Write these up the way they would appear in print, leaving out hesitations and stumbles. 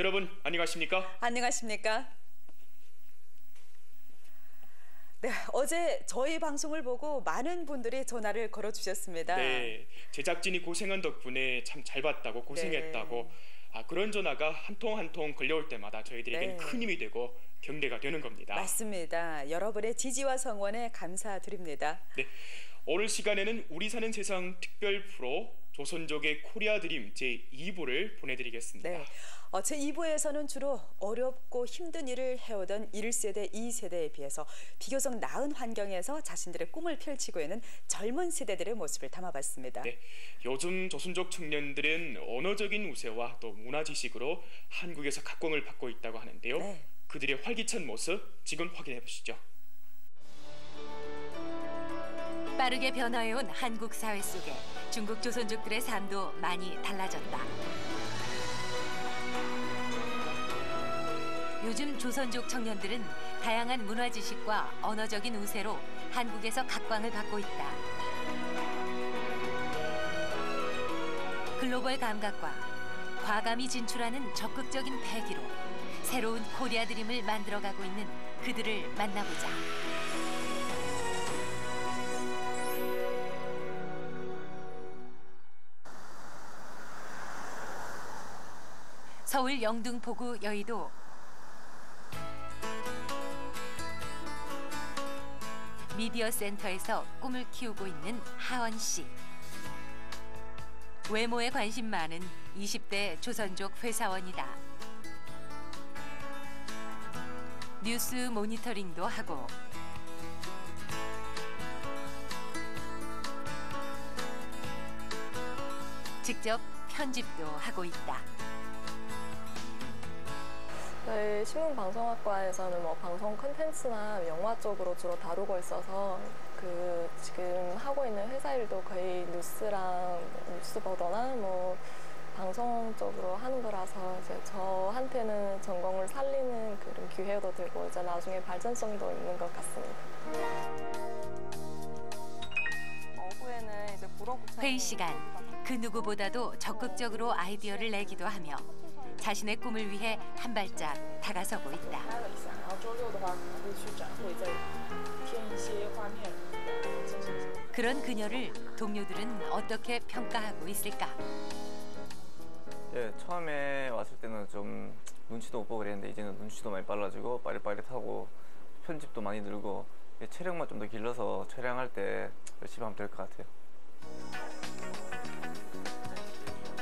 여러분 안녕하십니까? 안녕하십니까? 네, 어제 저희 방송을 보고 많은 분들이 전화를 걸어주셨습니다. 네, 제작진이 고생한 덕분에 참 잘 봤다고 고생했다고 그런 전화가 한 통 한 통 걸려올 때마다 저희들에겐 큰 힘이 되고 격려가 되는 겁니다. 맞습니다. 여러분의 지지와 성원에 감사드립니다. 네, 오늘 시간에는 우리 사는 세상 특별 프로 조선족의 코리아 드림 제2부를 보내드리겠습니다. 네, 제2부에서는 주로 어렵고 힘든 일을 해오던 1세대, 2세대에 비해서 비교적 나은 환경에서 자신들의 꿈을 펼치고 있는 젊은 세대들의 모습을 담아봤습니다. 네, 요즘 조선족 청년들은 언어적인 우세와 또 문화 지식으로 한국에서 각광을 받고 있다고 하는데요. 네. 그들의 활기찬 모습 지금 확인해 보시죠. 빠르게 변화해온 한국 사회 속에 중국 조선족들의 삶도 많이 달라졌다. 요즘 조선족 청년들은 다양한 문화 지식과 언어적인 우세로 한국에서 각광을 받고 있다. 글로벌 감각과 과감히 진출하는 적극적인 패기로 새로운 코리아 드림을 만들어가고 있는 그들을 만나보자. 서울 영등포구 여의도. 미디어 센터에서 꿈을 키우고 있는 하원 씨. 외모에 관심 많은 20대 조선족 회사원이다. 뉴스 모니터링도 하고 직접 편집도 하고 있다. 저희 신문방송학과에서는 방송 콘텐츠나 영화 쪽으로 주로 다루고 있어서 지금 하고 있는 회사 일도 거의 뉴스랑 뉴스 보도나 방송 쪽으로 하는 거라서 이제 저한테는 전공을 살리는 그런 기회도 되고 이제 나중에 발전성도 있는 것 같습니다. 오후에는 이제 회의 시간, 그 누구보다도 적극적으로 아이디어를 내기도 하며 자신의 꿈을 위해 한 발짝 다가서고 있다. 그런 그녀를 동료들은 어떻게 평가하고 있을까? 예, 처음에 왔을 때는 좀 눈치도 못 보고 그랬는데 이제는 눈치도 많이 빨라지고 빠릿빠릿하고 편집도 많이 늘고 촬영만 좀 더 길러서 촬영할 때 열심히 하면 될 것 같아요.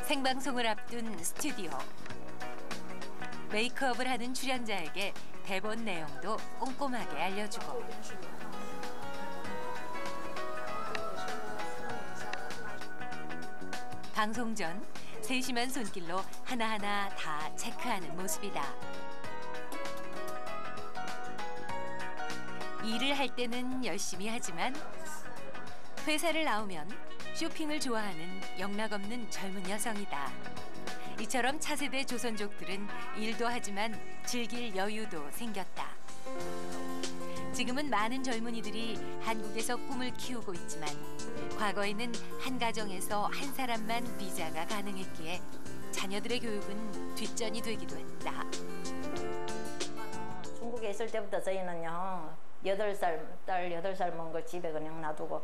생방송을 앞둔 스튜디오. 메이크업을 하는 출연자에게 대본 내용도 꼼꼼하게 알려주고 방송 전 세심한 손길로 하나하나 다 체크하는 모습이다. 일을 할 때는 열심히 하지만 회사를 나오면 쇼핑을 좋아하는 영락없는 젊은 여성이다. 이처럼 차세대 조선족들은 일도 하지만 즐길 여유도 생겼다. 지금은 많은 젊은이들이 한국에서 꿈을 키우고 있지만 과거에는 한 가정에서 한 사람만 비자가 가능했기에 자녀들의 교육은 뒷전이 되기도 했다. 중국에 있을 때부터 저희는요, 딸 8살 먹은 걸 집에 그냥 놔두고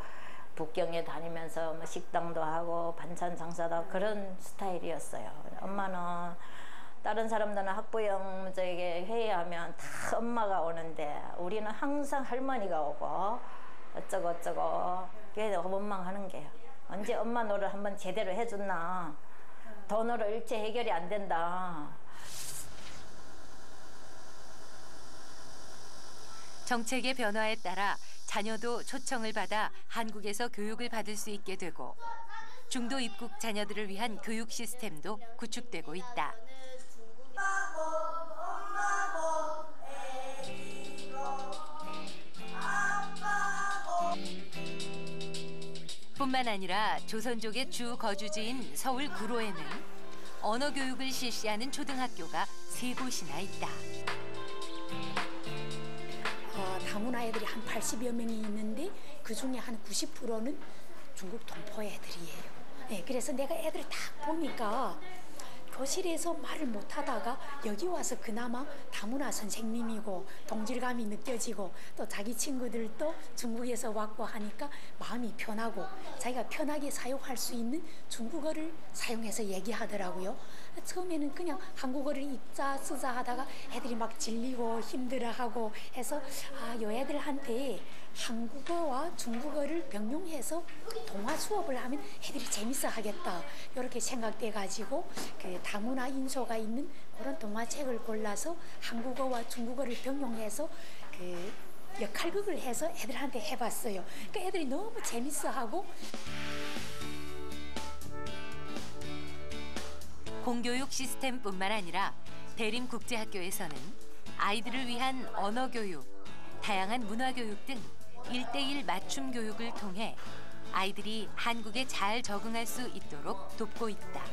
북경에 다니면서 식당도 하고 반찬 장사도 하고 그런 스타일이었어요. 엄마는 다른 사람들은 학부형 회의하면 다 엄마가 오는데 우리는 항상 할머니가 오고 어쩌고 그게 원망하는 게요. 언제 엄마 노릇 한번 제대로 해줬나. 돈으로 일체 해결이 안 된다. 정책의 변화에 따라 자녀도 초청을 받아 한국에서 교육을 받을 수 있게 되고 중도 입국 자녀들을 위한 교육 시스템도 구축되고 있다. 뿐만 아니라 조선족의 주 거주지인 서울 구로에는 언어 교육을 실시하는 초등학교가 3곳이나 있다. 다문화 애들이 한 80여 명이 있는데 그중에 한 90%는 중국 동포 애들이에요. 네, 그래서 내가 애들을 딱 보니까 교실에서 말을 못하다가 여기 와서 그나마 다문화 선생님이고 동질감이 느껴지고 또 자기 친구들도 중국에서 왔고 하니까 마음이 편하고 자기가 편하게 사용할 수 있는 중국어를 사용해서 얘기하더라고요. 처음에는 그냥 한국어를 읽자 쓰자 하다가 애들이 막 질리고 힘들어하고 해서 요 애들한테 한국어와 중국어를 병용해서 동화 수업을 하면 애들이 재밌어 하겠다 이렇게 생각돼 가지고 그 다문화 인소가 있는 그런 동화책을 골라서 한국어와 중국어를 병용해서 그 역할극을 해서 애들한테 해봤어요. 그러니까 애들이 너무 재밌어 하고. 공교육 시스템뿐만 아니라 대림국제학교에서는 아이들을 위한 언어교육, 다양한 문화교육 등 1:1 맞춤 교육을 통해 아이들이 한국에 잘 적응할 수 있도록 돕고 있다.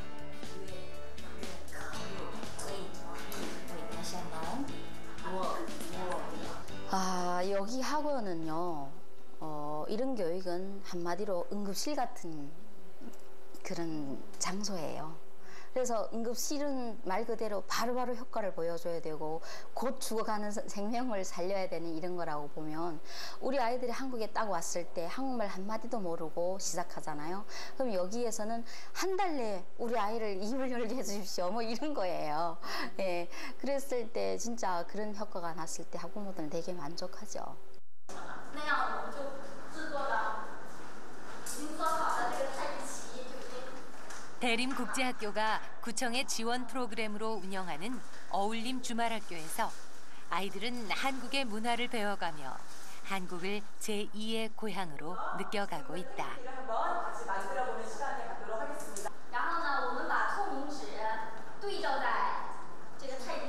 여기 학원은요, 이런 교육은 한마디로 응급실 같은 그런 장소예요. 그래서 응급실은 말 그대로 바로바로 효과를 보여줘야 되고 곧 죽어가는 생명을 살려야 되는 이런 거라고 보면 우리 아이들이 한국에 딱 왔을 때 한국말 한마디도 모르고 시작하잖아요. 그럼 여기에서는 한 달 내에 우리 아이를 입을 열게 해주십시오 뭐 이런 거예요. 예, 그랬을 때 진짜 그런 효과가 났을 때 학부모들은 되게 만족하죠. 대림국제학교가 구청의 지원 프로그램으로 운영하는 어울림 주말학교에서 아이들은 한국의 문화를 배워가며 한국을 제2의 고향으로 느껴가고 있다.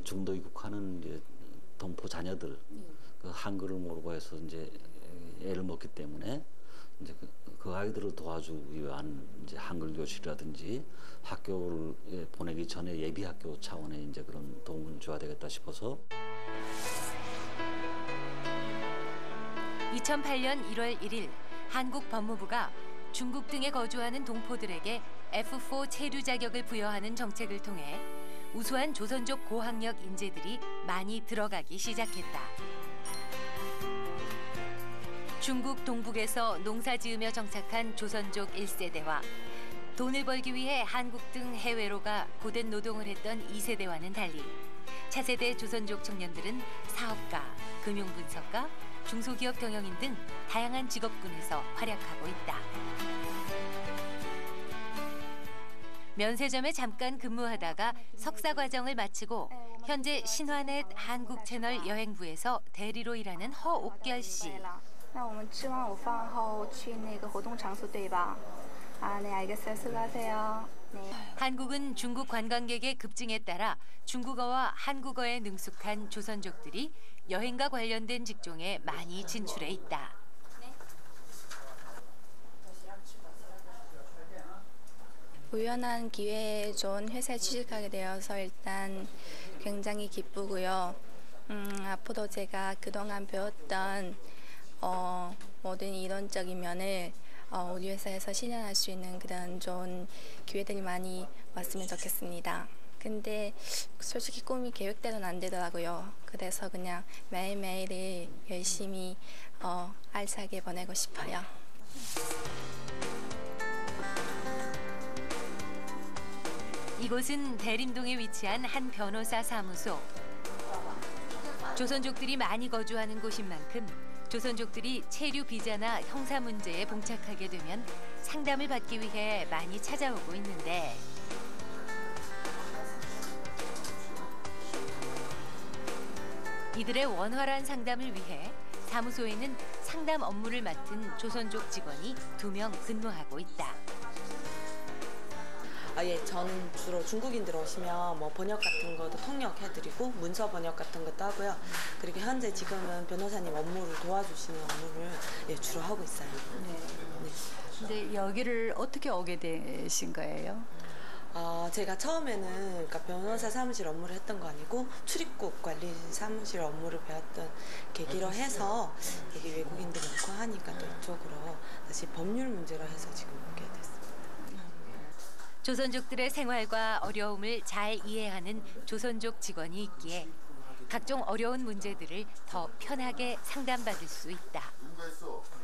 중도 입국하는 이제 동포 자녀들 그 한글을 모르고 해서 이제 애를 먹기 때문에 이제 그 아이들을 도와주기 위한 이제 한글 교실이라든지 학교를 보내기 전에 예비 학교 차원의 이제 그런 도움을 줘야 되겠다 싶어서 2008년 1월 1일 한국 법무부가 중국 등에 거주하는 동포들에게 F4 체류 자격을 부여하는 정책을 통해 우수한 조선족 고학력 인재들이 많이 들어가기 시작했다. 중국 동북에서 농사 지으며 정착한 조선족 1세대와 돈을 벌기 위해 한국 등 해외로 가 고된 노동을 했던 2세대와는 달리 차세대 조선족 청년들은 사업가, 금융분석가, 중소기업 경영인 등 다양한 직업군에서 활약하고 있다. 면세점에 잠깐 근무하다가 석사 과정을 마치고 현재 신화넷 한국 채널 여행부에서 대리로 일하는 허옥결 씨. 那我们吃完午饭后去那个活动场所对吧？네, 알겠어요. 수고하세요. 네. 한국은 중국 관광객의 급증에 따라 중국어와 한국어에 능숙한 조선족들이 여행과 관련된 직종에 많이 진출해 있다. 우연한 기회에 좋은 회사에 취직하게 되어서 일단 굉장히 기쁘고요. 앞으로 제가 그동안 배웠던 모든 이론적인 면을 우리 회사에서 실현할 수 있는 그런 좋은 기회들이 많이 왔으면 좋겠습니다. 근데 솔직히 꿈이 계획대로는 안 되더라고요. 그래서 그냥 매일매일을 열심히 알차게 보내고 싶어요. 이곳은 대림동에 위치한 한 변호사 사무소. 조선족들이 많이 거주하는 곳인 만큼 조선족들이 체류 비자나 형사 문제에 봉착하게 되면 상담을 받기 위해 많이 찾아오고 있는데 이들의 원활한 상담을 위해 사무소에는 상담 업무를 맡은 조선족 직원이 2명 근무하고 있다. 예, 저는 주로 중국인들 오시면 뭐 번역 같은 것도 통역해드리고 문서 번역 같은 것도 하고요. 그리고 현재 지금은 변호사님 업무를 도와주시는 업무를 주로 하고 있어요. 네. 근데 여기를 어떻게 오게 되신 거예요? 제가 처음에는 그러니까 변호사 사무실 업무를 했던 거 아니고 출입국 관리 사무실 업무를 배웠던 계기로 해서 여기 외국인들이 많고 하니까 또 이쪽으로 다시 법률 문제로 해서 지금 오게 됐습니다. 조선족들의 생활과 어려움을 잘 이해하는 조선족 직원이 있기에 각종 어려운 문제들을 더 편하게 상담받을 수 있다.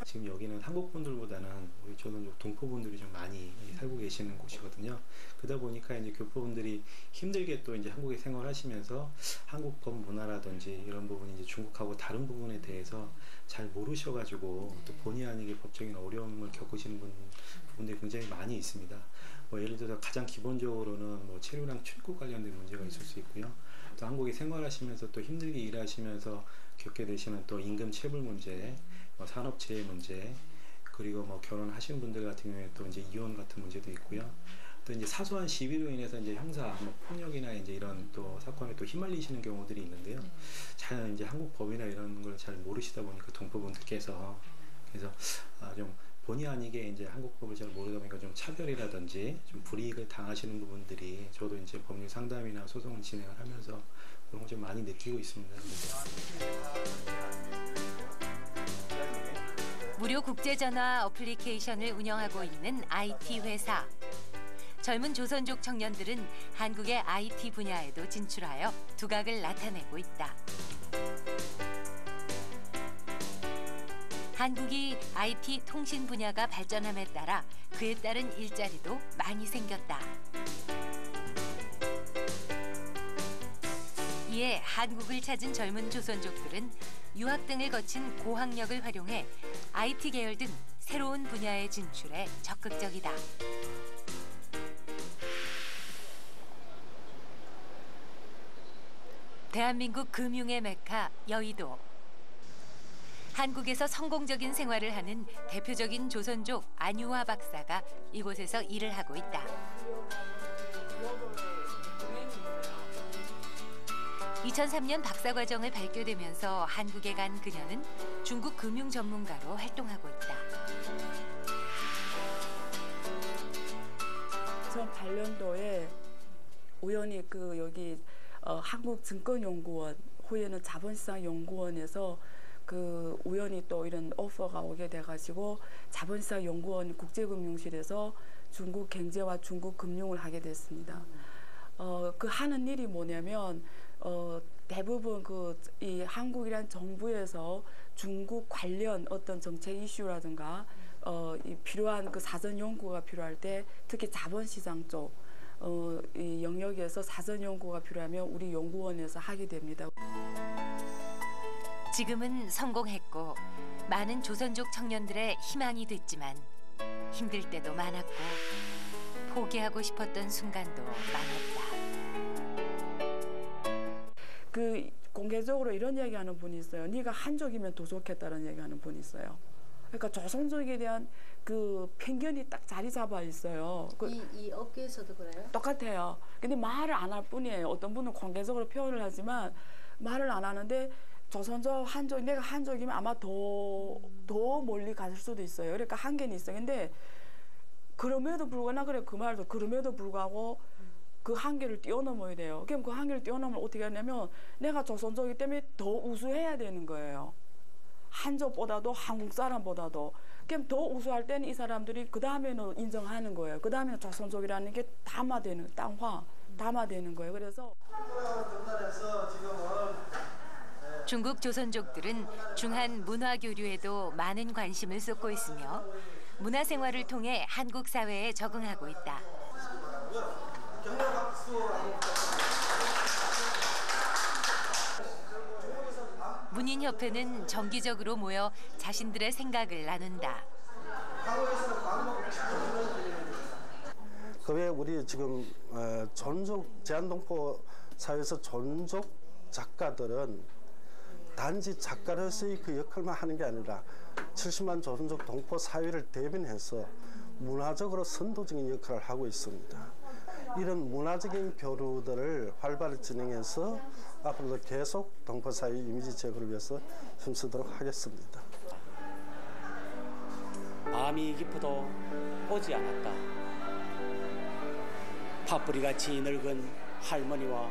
지금 여기는 한국 분들보다는 우리 조선족 동포분들이 좀 많이 살고 계시는 곳이거든요. 그러다 보니까 이제 교포분들이 힘들게 또 이제 한국에 생활하시면서 한국 법 문화라든지 이런 부분이 이제 중국하고 다른 부분에 대해서 잘 모르셔가지고 또 본의 아니게 법적인 어려움을 겪으시는 부분들이 굉장히 많이 있습니다. 뭐 예를 들어 가장 기본적으로는 뭐 체류랑 출국 관련된 문제가 있을 수 있고요. 또 한국에 생활하시면서 또 힘들게 일하시면서 겪게 되시는 또 임금 체불 문제, 뭐 산업재해 문제, 그리고 뭐 결혼하신 분들 같은 경우에 또 이제 이혼 같은 문제도 있고요. 또 이제 사소한 시비로 인해서 이제 형사, 뭐 폭력이나 이제 이런 또 사건에 또 휘말리시는 경우들이 있는데요. 잘 이제 한국 법이나 이런 걸 잘 모르시다 보니까 동포분들께서 그래서 좀 본의 아니게 이제 한국 법을 잘 모르다 보니까 좀 차별이라든지 좀 불이익을 당하시는 부분들이 저도 이제 법률 상담이나 소송을 진행을 하면서 그런 걸 좀 많이 느끼고 있습니다. 무료 국제전화 어플리케이션을 운영하고 있는 IT 회사. 젊은 조선족 청년들은 한국의 IT 분야에도 진출하여 두각을 나타내고 있다. 한국이 IT 통신 분야가 발전함에 따라 그에 따른 일자리도 많이 생겼다. 이에 한국을 찾은 젊은 조선족들은 유학 등을 거친 고학력을 활용해 IT 계열 등 새로운 분야에 진출해 적극적이다. 대한민국 금융의 메카 여의도. 한국에서 성공적인 생활을 하는 대표적인 조선족 안유화 박사가 이곳에서 일을 하고 있다. 2003년 박사과정을 발표되면서 한국에 간 그녀는 중국 금융 전문가로 활동하고 있다. 2008년도에 우연히 여기 한국증권연구원, 후에는 자본시장연구원에서 우연히 또 이런 오퍼가 오게 돼가지고 자본시장연구원 국제금융실에서 중국 경제와 중국 금융을 하게 됐습니다. 하는 일이 뭐냐면 대부분 이 한국이란 정부에서 중국 관련 어떤 정책 이슈라든가 필요한 사전 연구가 필요할 때 특히 자본시장 쪽 이 영역에서 사전 연구가 필요하면 우리 연구원에서 하게 됩니다. 지금은 성공했고 많은 조선족 청년들의 희망이 됐지만 힘들 때도 많았고 포기하고 싶었던 순간도 많았다. 공개적으로 이런 얘기하는 분이 있어요. 네가 한족이면 더 좋겠다는 얘기하는 분이 있어요. 그러니까 조선족에 대한 편견이 딱 자리 잡아 있어요. 이 업계에서도 그래요? 똑같아요. 근데 말을 안 할 뿐이에요. 어떤 분은 공개적으로 표현을 하지만 말을 안 하는데 조선족, 한족, 내가 한족이면 아마 더 멀리 갈 수도 있어요. 그러니까 한계는 있어요. 근데 그럼에도 불구하고 그럼에도 불구하고 그 한계를 뛰어넘어야 돼요. 그럼 그 한계를 뛰어넘으면 어떻게 하냐면 내가 조선족이기 때문에 더 우수해야 되는 거예요. 한족보다도 한국 사람보다도. 그럼 더 우수할 때는 이 사람들이 그 다음에는 인정하는 거예요. 그 다음에는 조선족이라는 게 담화되는 거예요. 그래서 중국 조선족들은 중한 문화 교류에도 많은 관심을 쏟고 있으며 문화 생활을 통해 한국 사회에 적응하고 있다. 문인협회는 정기적으로 모여 자신들의 생각을 나눈다. 그 외에 우리 지금 전족 제한동포 사회에서 전족 작가들은 단지 작가로서의 그 역할만 하는 게 아니라 70만 조선족 동포 사회를 대변해서 문화적으로 선도적인 역할을 하고 있습니다. 이런 문화적인 교류들을 활발히 진행해서 앞으로도 계속 동포 사회 이미지 제고를 위해서 힘쓰도록 하겠습니다. 밤이 깊어도 오지 않았다. 팥뿌리같이 늙은 할머니와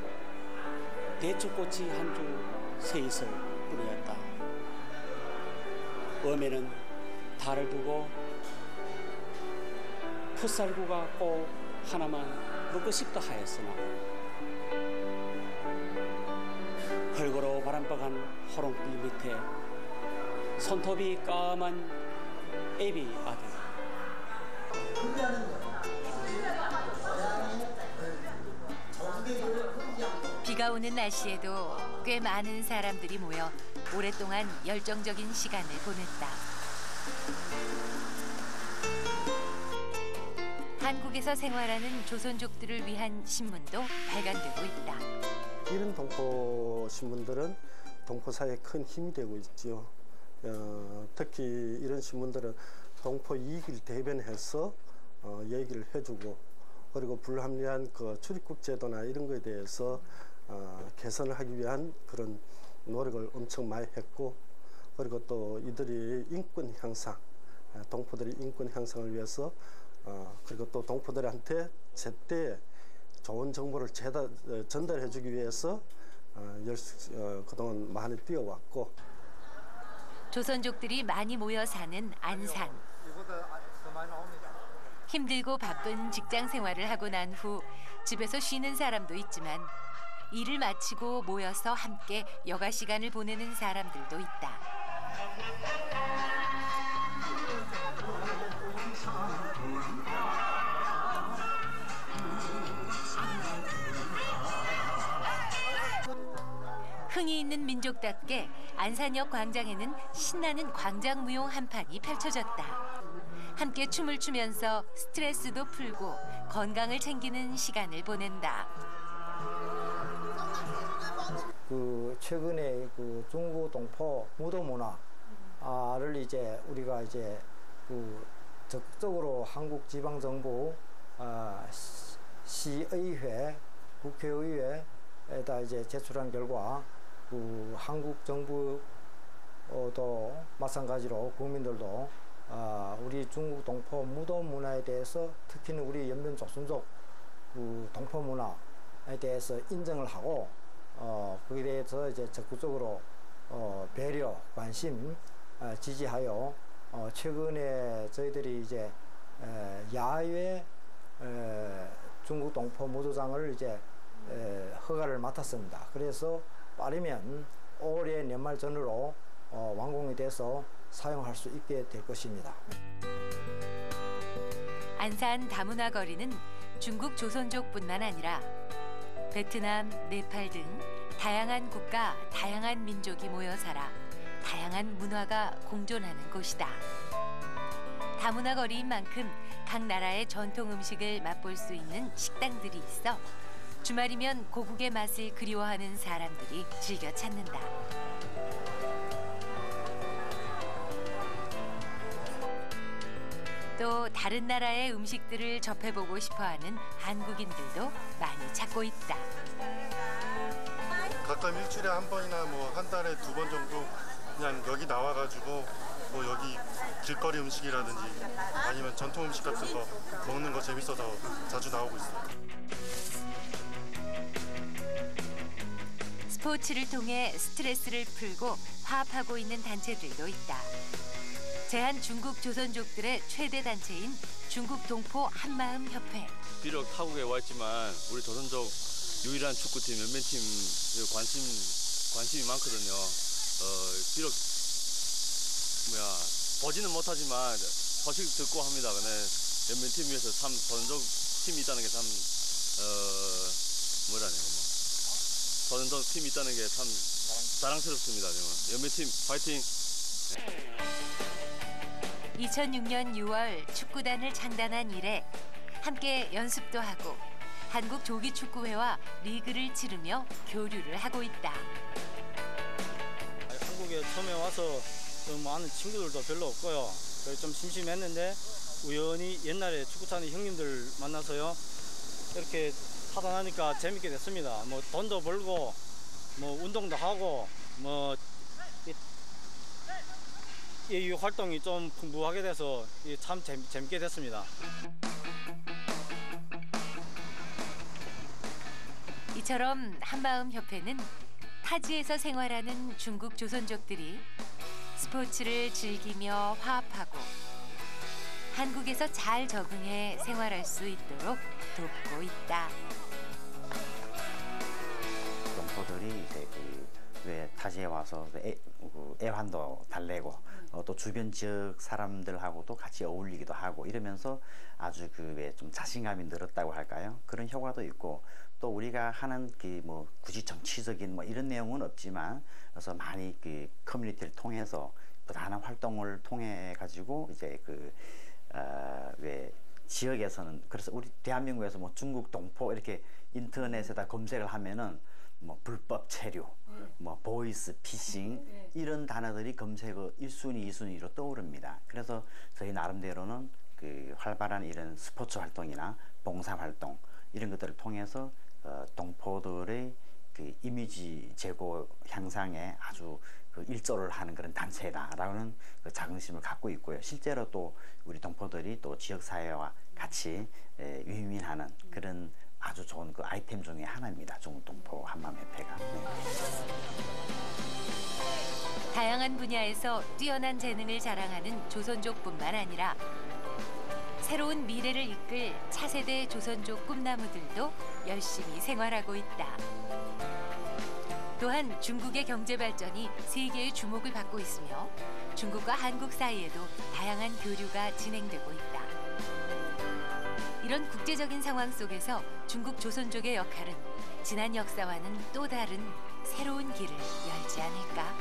대추꽃이 한 주 서 있을 뿐이었다. 밤에는 달을 두고 풋살구가 꼭 하나만 먹고 싶다 하였으나 헐거로 바람박한 호롱불 밑에 손톱이 까만 애비 아들. 비가 오는 날씨에도 꽤 많은 사람들이 모여 오랫동안 열정적인 시간을 보냈다. 한국에서 생활하는 조선족들을 위한 신문도 발간되고 있다. 이런 동포 신문들은 동포 사회에 큰 힘이 되고 있죠. 특히 이런 신문들은 동포 이익을 대변해서 얘기를 해주고, 그리고 불합리한 그 출입국 제도나 이런 거에 대해서 개선을 하기 위한 그런 노력을 엄청 많이 했고, 그리고 또 이들이 인권 향상, 동포들의 인권 향상을 위해서 그리고 또 동포들한테 제때 좋은 정보를 전달해 주기 위해서 그동안 많이 뛰어왔고. 조선족들이 많이 모여 사는 안산. 힘들고 바쁜 직장 생활을 하고 난 후 집에서 쉬는 사람도 있지만 일을 마치고 모여서 함께 여가 시간을 보내는 사람들도 있다. 흥이 있는 민족답게 안산역 광장에는 신나는 광장무용 한판이 펼쳐졌다. 함께 춤을 추면서 스트레스도 풀고 건강을 챙기는 시간을 보낸다. 최근에 중국 동포 무도 문화를 이제 우리가 이제 적극적으로 한국 지방 정부, 시의회, 국회의회에다 이제 제출한 결과 한국 정부도 마찬가지로 국민들도 우리 중국 동포 무도 문화에 대해서, 특히는 우리 연변 조선족 동포 문화에 대해서 인정을 하고 거기에 대해서 이제 적극적으로 배려, 관심, 지지하여 최근에 저희들이 이제 야외 중국 동포 무도장을 이제 허가를 맡았습니다. 그래서 빠르면 올해 연말 전후로 완공이 돼서 사용할 수 있게 될 것입니다. 안산 다문화 거리는 중국 조선족뿐만 아니라 베트남, 네팔 등 다양한 국가, 다양한 민족이 모여 살아 다양한 문화가 공존하는 곳이다. 다문화 거리인 만큼 각 나라의 전통 음식을 맛볼 수 있는 식당들이 있어 주말이면 고국의 맛을 그리워하는 사람들이 즐겨 찾는다. 또 다른 나라의 음식들을 접해보고 싶어하는 한국인들도 많이 찾고 있다. 가끔 일주일에 한 번이나 뭐 한 달에 2번 정도 그냥 여기 나와가지고 뭐 여기 길거리 음식이라든지 아니면 전통 음식 같은 거 먹는 거 재밌어서 자주 나오고 있어요. 스포츠를 통해 스트레스를 풀고 화합하고 있는 단체들도 있다. 제한 중국 조선족들의 최대 단체인 중국 동포 한마음협회. 비록 타국에 와 있지만 우리 조선족 유일한 축구팀 연맹팀 관심이 많거든요. 비록 보지는 못하지만 소식 듣고 합니다. 근데 연맹팀 위해서 참 조선족 팀이 있다는 게 참 조선족 팀이 있다는 게 참 자랑스럽습니다. 연맹팀 파이팅! 2006년 6월 축구단을 창단한 이래 함께 연습도 하고 한국 조기축구회와 리그를 치르며 교류를 하고 있다. 한국에 처음에 와서 좀 아는 친구들도 별로 없고요. 그래서 좀 심심했는데 우연히 옛날에 축구 차는 형님들 만나서요. 이렇게 하다 나니까 재밌게 됐습니다. 뭐 돈도 벌고 뭐 운동도 하고 뭐 이 활동이 좀 풍부하게 돼서 참 재밌게 됐습니다. 이처럼 한마음협회는 타지에서 생활하는 중국 조선족들이 스포츠를 즐기며 화합하고 한국에서 잘 적응해 생활할 수 있도록 돕고 있다. 동포들이 이제 왜 타지에 와서 애환도 달래고 또 주변 지역 사람들하고도 같이 어울리기도 하고 이러면서 아주 왜 좀 자신감이 늘었다고 할까요? 그런 효과도 있고 또 우리가 하는 뭐 굳이 정치적인 뭐 이런 내용은 없지만 그래서 많이 커뮤니티를 통해서 또 다양한 활동을 통해 가지고 이제 왜 지역에서는 그래서 우리 대한민국에서 뭐 중국 동포 이렇게 인터넷에다 검색을 하면은 뭐 불법 체류, 뭐 보이스 피싱 이런 단어들이 검색어 1순위, 2순위로 떠오릅니다. 그래서 저희 나름대로는 활발한 이런 스포츠 활동이나 봉사 활동 이런 것들을 통해서 동포들의 이미지 제고 향상에 아주 일조를 하는 그런 단체다라는 자긍심을 갖고 있고요. 실제로 또 우리 동포들이 또 지역 사회와 같이 윈윈하는 그런 아주 좋은 아이템 중에 하나입니다. 중국동포 한마음협회가. 다양한 분야에서 뛰어난 재능을 자랑하는 조선족뿐만 아니라 새로운 미래를 이끌 차세대 조선족 꿈나무들도 열심히 생활하고 있다. 또한 중국의 경제 발전이 세계의 주목을 받고 있으며 중국과 한국 사이에도 다양한 교류가 진행되고 있다. 이런 국제적인 상황 속에서 중국 조선족의 역할은 지난 역사와는 또 다른 새로운 길을 열지 않을까.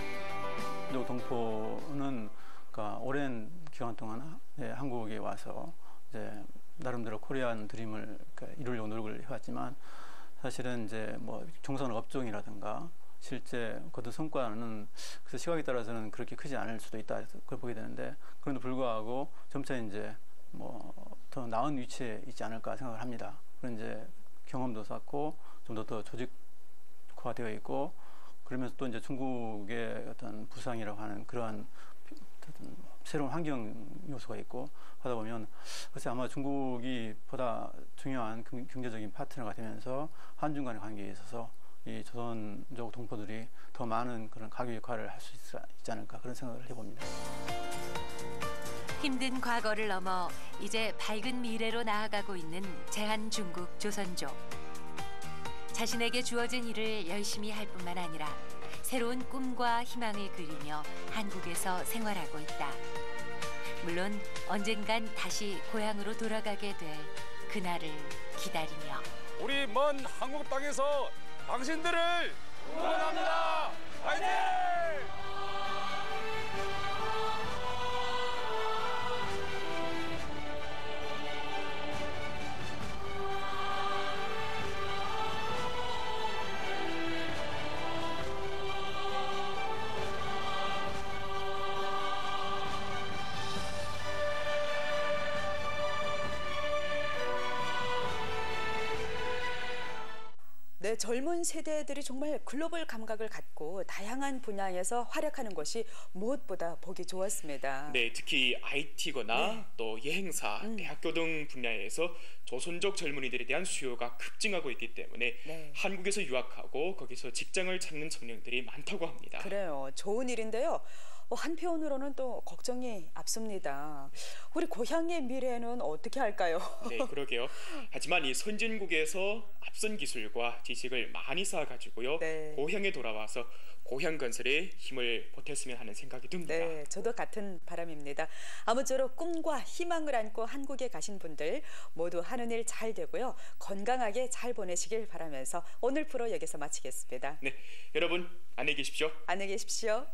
동포는 그러니까 오랜 기간 동안 한국에 와서 이제 나름대로 코리안 드림을 이루려고 노력을 해왔지만 사실은 이제 뭐 종사하는 업종이라든가 실제 거둔 성과는 그래서 시각에 따라서는 그렇게 크지 않을 수도 있다 그걸 보게 되는데 그럼에도 불구하고 점차 이제 뭐 더 나은 위치에 있지 않을까 생각을 합니다. 그런 이제 경험도 쌓고 좀 더 조직화되어 있고 그러면서 또 이제 중국의 어떤 부상이라고 하는 그러한 어떤 새로운 환경 요소가 있고 하다 보면 글쎄 아마 중국이 보다 중요한 경제적인 파트너가 되면서 한중 간의 관계에 있어서 이 조선족 동포들이 더 많은 그런 가교 역할을 할 수 있지 않을까 그런 생각을 해봅니다. 힘든 과거를 넘어 이제 밝은 미래로 나아가고 있는 제한중국 조선족. 자신에게 주어진 일을 열심히 할 뿐만 아니라 새로운 꿈과 희망을 그리며 한국에서 생활하고 있다. 물론 언젠간 다시 고향으로 돌아가게 될 그날을 기다리며. 우리 먼 한국 땅에서 당신들을 응원합니다. 화이팅! 네, 젊은 세대들이 정말 글로벌 감각을 갖고 다양한 분야에서 활약하는 것이 무엇보다 보기 좋았습니다. 네, 특히 IT거나 또 여행사, 대학교 등 분야에서 조선족 젊은이들에 대한 수요가 급증하고 있기 때문에 한국에서 유학하고 거기서 직장을 찾는 청년들이 많다고 합니다. 그래요. 좋은 일인데요. 한편으로는 또 걱정이 앞섭니다. 우리 고향의 미래는 어떻게 할까요? 네, 그러게요. 하지만 이 선진국에서 앞선 기술과 지식을 많이 쌓아가지고요. 고향에 돌아와서 고향 건설에 힘을 보탰으면 하는 생각이 듭니다. 네, 저도 같은 바람입니다. 아무쪼록 꿈과 희망을 안고 한국에 가신 분들 모두 하는 일 잘 되고요. 건강하게 잘 보내시길 바라면서 오늘 프로 여기서 마치겠습니다. 네, 여러분 안녕히 계십시오. 안녕히 계십시오.